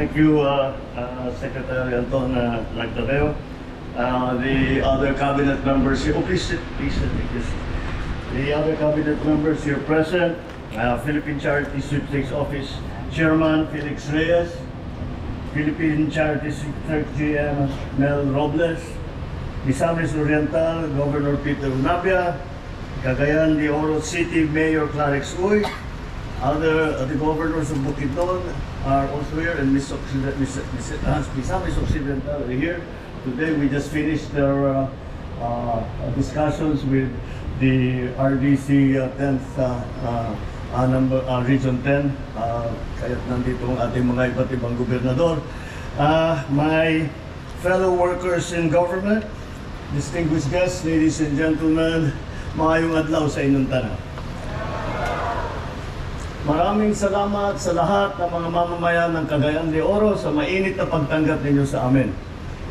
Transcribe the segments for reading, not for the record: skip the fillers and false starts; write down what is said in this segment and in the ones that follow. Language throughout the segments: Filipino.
Thank you, Secretary Anton Lagtadeo. The other cabinet members here, please sit, take this. The other cabinet members here present, Philippine Charity Sweepstakes Office Chairman Felix Reyes, Philippine Charity Sweepstakes GM Mel Robles, Misamis Oriental Governor Peter Unapia, Cagayan de Oro City Mayor Clarix Uy, the governors of Bukidnon are also here, and Misamis Occidental are here. Today we just finished their discussions with the RDC 10th Region 10, kaya't nandito ang ating mga iba't ibang gobernador. My fellow workers in government, distinguished guests, ladies and gentlemen, maayong adlaw sa inyong tanan. Maraming salamat sa lahat ng mga mamamayan ng Cagayan de Oro sa mainit na pagtanggap ninyo sa amin.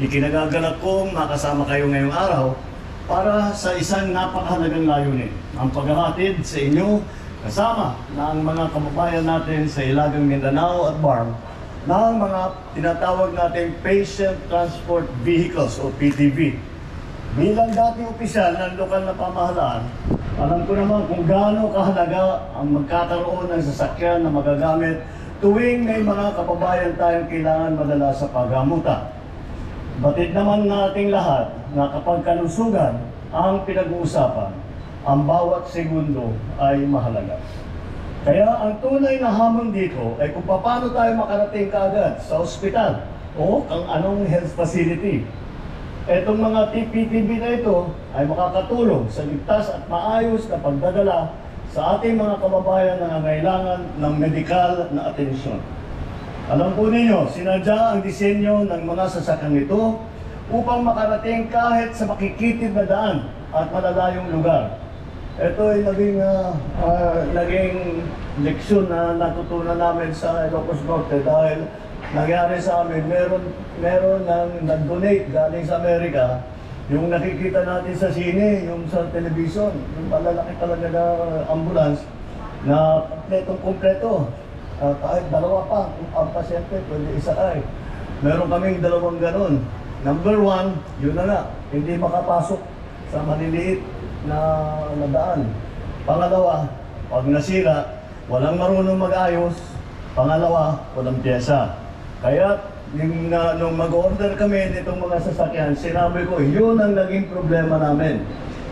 Ikinagagalak kong makasama kayo ngayong araw para sa isang napakahalagang layunin, ang paghahatid sa inyo kasama ng mga kababayan natin sa Ilagang Mindanao at BARM ng mga tinatawag nating Patient Transport Vehicles o PTV. Bilang dating opisyal ng lokal na pamahalaan, alam ko naman kung gaano kahalaga ang magkakaroon ng sasakyan na magagamit tuwing may mga kababayan tayong kailangan madala sa paggamutan. Batid naman nating lahat na kapag kalusugan ang pinag-uusapan, ang bawat segundo ay mahalaga. Kaya ang tunay na hamon dito ay kung paano tayo makarating kaagad sa ospital o kung anong health facility. Etong mga PTV na ito ay makakatulong sa ligtas at maayos na pagdadala sa ating mga kababayan na nangangailangan ng medikal na atensyon. Alam po ninyo, sinadya ang disenyo ng mga sasakyang ito upang makarating kahit sa makikitid na daan at malalayong lugar. Ito ay naging leksyon na natutunan namin sa Ilocos Norte dahil nangyari sa amin, meron nang nag-donate galing sa Amerika, yung nakikita natin sa sine, yung sa television, yung malalaki talaga na ambulance na kompleto. Kahit dalawa pa, kung ang pasyente, pwede isa ay. Meron kaming dalawang ganon. Number one, yun na nga, hindi makapasok sa maliliit na daan. Pangalawa, pag nasira, walang marunong mag-ayos. Pangalawa, walang pyesa. Kaya, nung mag-order kami nitong mga sasakyan, sinabi ko, yun ang naging problema namin.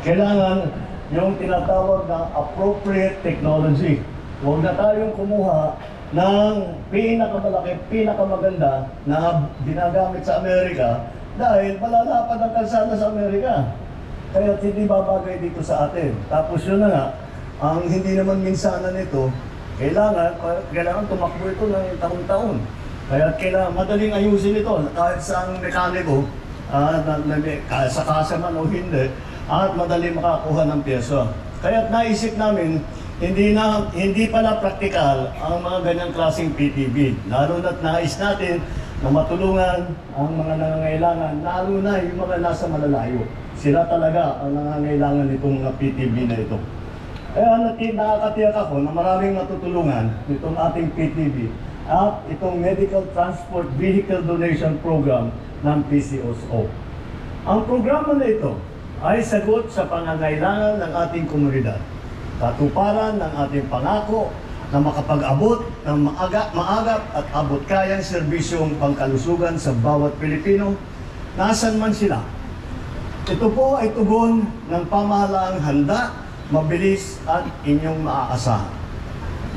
Kailangan yung tinatawag na appropriate technology. Huwag na tayong kumuha ng pinakamalaki, pinakamaganda na ginagamit sa Amerika dahil malalapad ang kalsada sa Amerika. Kaya hindi babagay dito sa atin. Tapos yun na nga, ang hindi naman minsanan nito, kailangan tumakbo ito ng taon-taon. Kaya kailangan madaling ayusin ito kahit sa ang mekaniko, sa kasa man o hindi, at madaling makakuha ng pyesa. Kaya naisip namin, hindi pala praktikal ang mga ganyang klaseng PTV. Lalo na't nais natin na matulungan ang mga nangangailangan, lalo na yung mga nasa malalayo. Sila talaga ang nangangailangan nitong mga PTV na ito. Kaya nakakatiyak ako na maraming matutulungan nitong ating PTV at itong Medical Transport Vehicle Donation Program ng PCOSO. Ang programa na ito ay sagot sa pangangailangan ng ating komunidad. Katuparan ng ating pangako na makapag-abot ng maagap at abot-kayang serbisyong pangkalusugan sa bawat Pilipino, nasan man sila. Ito po ay tugon ng pamahalaang handa, mabilis at inyong maaasahan.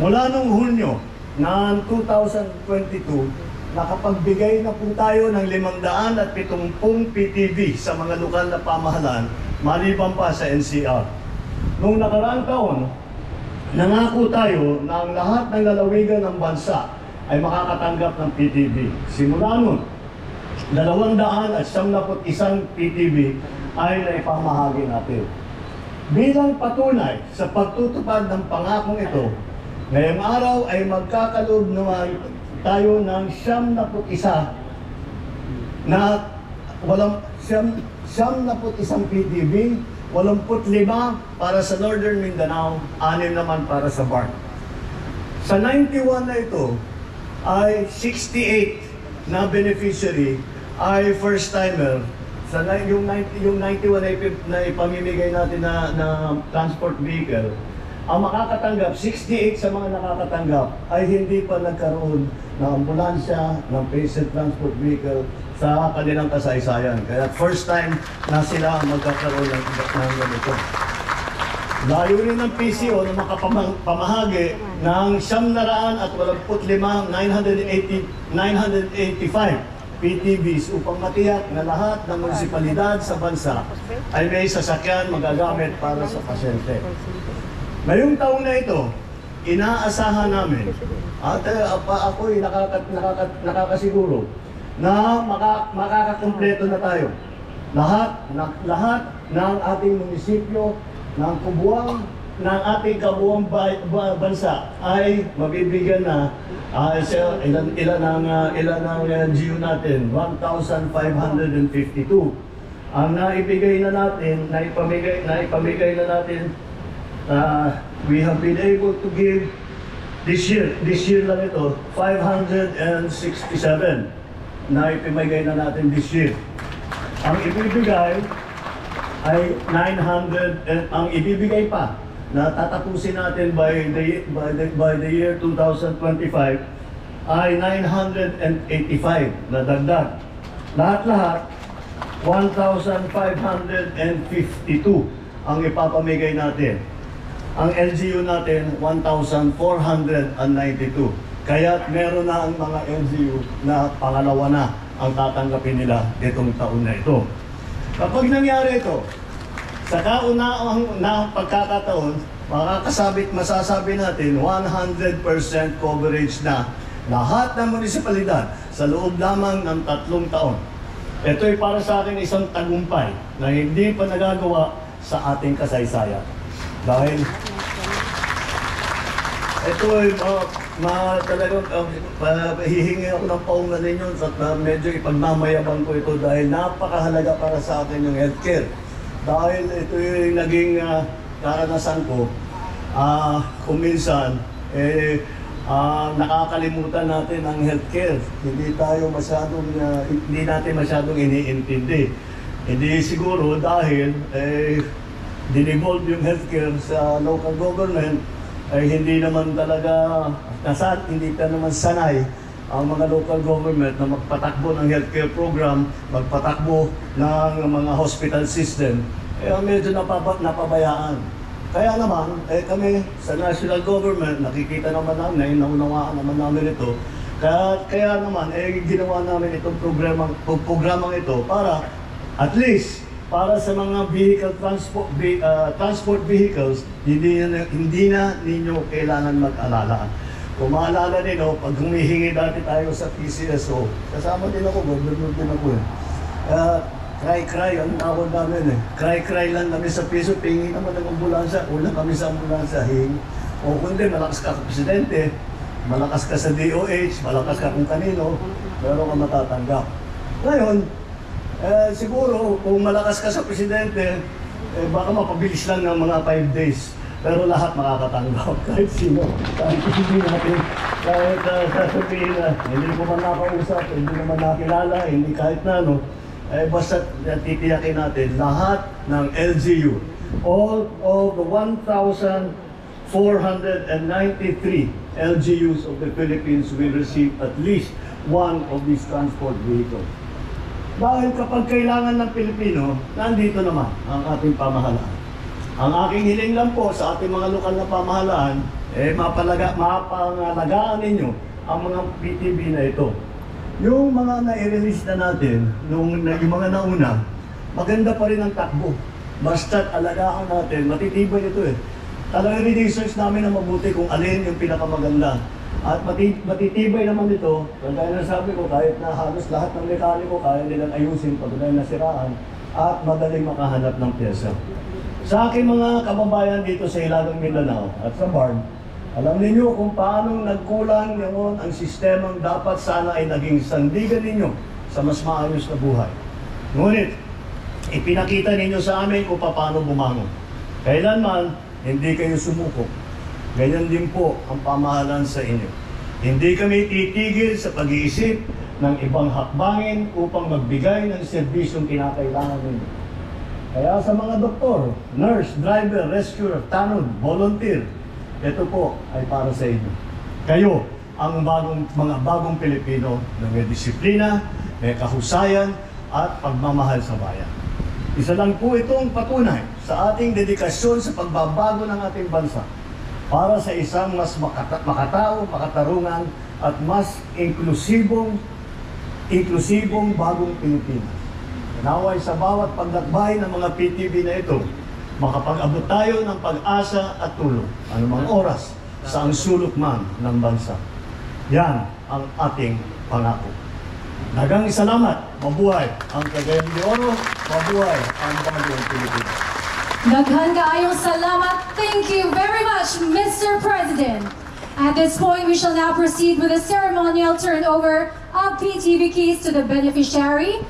Mula noong Hunyo ng 2022, nakapagbigay na po tayo ng 570 PTV sa mga lokal na pamahalaan, maliban pa sa NCR. Noong nakaraang taon, nangako tayo na ang lahat ng lalawigan ng bansa ay makakatanggap ng PTV. Simula nun, 291 PTV ay naipamahagi natin. Bilang patunay sa pagtutupad ng pangakong ito, ngayong araw ay magkakaloob naman tayo ng 71 na walang 71 PTV, 85 para sa Northern Mindanao, 6 naman para sa BARM. Sa 91 na ito ay 68 na beneficiary ay first-timer. Yung 91 na ipamimigay natin na transport vehicle, ang makakatanggap, 68 sa mga nakakatanggap, ay hindi pa nagkaroon ng ambulansya, ng patient transport vehicle sa kanilang kasaysayan. Kaya first time na sila magkakaroon ng ganito. Layunin ng PCO na makapamahagi ng 985 PTVs upang matiyak na lahat ng munisipalidad sa bansa ay may sasakyan magagamit para sa pasyente. Ngayong taon na ito, inaasahan namin at ako'y nakakasiguro na makakakumpleto na tayo. Lahat ng ating munisipyo, ng kubuang ng ating kabuang bansa ay mabibigyan na ilan ang LGU natin, 1,552. Ang naipamigay na natin, we have been able to give this year lang ito, 567 na ipamigay na natin this year. Ang ibibigay ay 900, ang ibibigay pa na tatapusin natin by the year 2025 ay 985 na dagdag. Lahat-lahat 1,552 ang ipapamigay natin. Ang LGU natin 1,492. Kaya meron na ang mga LGU na pangalawa na ang tatanggapin nila itong taon na ito. Kapag nangyari ito, sa kaunang pagkakataon, masasabi natin 100% coverage na lahat ng munisipalidad sa loob lamang ng 3 taon. Ito ay para sa akin isang tagumpay na hindi pa nagagawa sa ating kasaysayan. Dahil ito ay talagang hihingi ako ng paungan ninyo at medyo ipagmamayabang ko ito dahil napakahalaga para sa akin yung healthcare. Dahil ito yung naging karanasan ko, kung minsan, nakakalimutan natin ang healthcare. Hindi natin masyadong iniintindi. Hindi siguro dahil dinevolve yung healthcare sa local government, ay hindi naman talaga, hindi pa naman sanay ang mga local government na magpatakbo ng healthcare program, magpatakbo ng mga hospital system, medyo napabayaan. Kaya naman, kami sa national government, nakikita naman namin, naunawaan naman namin ito, kaya naman, ginawa namin itong programang ito para, at least, para sa mga transport vehicles, hindi na ninyo kailangan mag-alala. Kung maalala nyo, pag humihingi dati tayo sa PCSO, kasama din ako, governor din ako cry-cry ang tawag namin Cry-cry lang kami sa piso, pingi naman ng ambulansya, una kami sa ambulansya, hingi. O kundi, malakas ka sa presidente, malakas ka sa DOH, malakas ka kung kanino, pero ka matatanggap. Ngayon, siguro, kung malakas ka sa presidente, baka mapabilis lang ng mga 5 days. Pero lahat makakatanggap, kahit sino. Kahit hindi natin, kahit sasabihin na hindi ko man nakausap, hindi naman nakilala, hindi kahit na ano, basta titiyakin natin lahat ng LGU, all of the 1,493 LGUs of the Philippines will receive at least one of these transport vehicles. Dahil kapag kailangan ng Pilipino, nandito naman ang ating pamahalaan. Ang aking hiling lang po sa ating mga lokal na pamahalaan, mapangalagaan ninyo ang mga PTV na ito. Yung mga na-release na natin, yung mga nauna, maganda pa rin ang takbo. Basta't alagaan natin, matitibay ito Talagang research namin na mabuti kung alin yung pinakamaganda. At matitibay naman ito, kagaya na sabi ko, kahit na halos lahat ng mekaniko, kaya nilang ayusin pag nasiraan, at madaling makahanap ng pyesa. Sa aking mga kababayan dito sa Hilagang Mindanao at sa BARD, alam ninyo kung paano nagkulang ngayon ang sistemang dapat sana ay naging sandigan ninyo sa mas maayos na buhay. Ngunit, ipinakita ninyo sa amin kung paano bumangon. Kailanman, hindi kayo sumuko. Ganyan din po ang pamahalaan sa inyo. Hindi kami titigil sa pag-iisip ng ibang hakbangin upang magbigay ng serbisyong kinakailangan ninyo. Kaya sa mga doktor, nurse, driver, rescuer, tanod, volunteer, ito po ay para sa inyo. Kayo ang mga bagong Pilipino na may disiplina, may kahusayan at pagmamahal sa bayan. Isa lang po itong patunay sa ating dedikasyon sa pagbabago ng ating bansa para sa isang mas makatao, makatarungan at mas inklusibong bagong Pilipinas. Naway sa bawat paglatbay ng mga PTV na ito, makapag-abot tayo ng pag-asa at tulong, anumang oras, sa ang sulok man ng bansa. Yan ang ating pangako. Daghang salamat. Mabuhay ang Cagayan de Oro. Mabuhay ang bagong Pilipinas. Daghan kaayong salamat. Thank you very much, Mr. President. At this point, we shall now proceed with the ceremonial turnover of PTV keys to the beneficiary.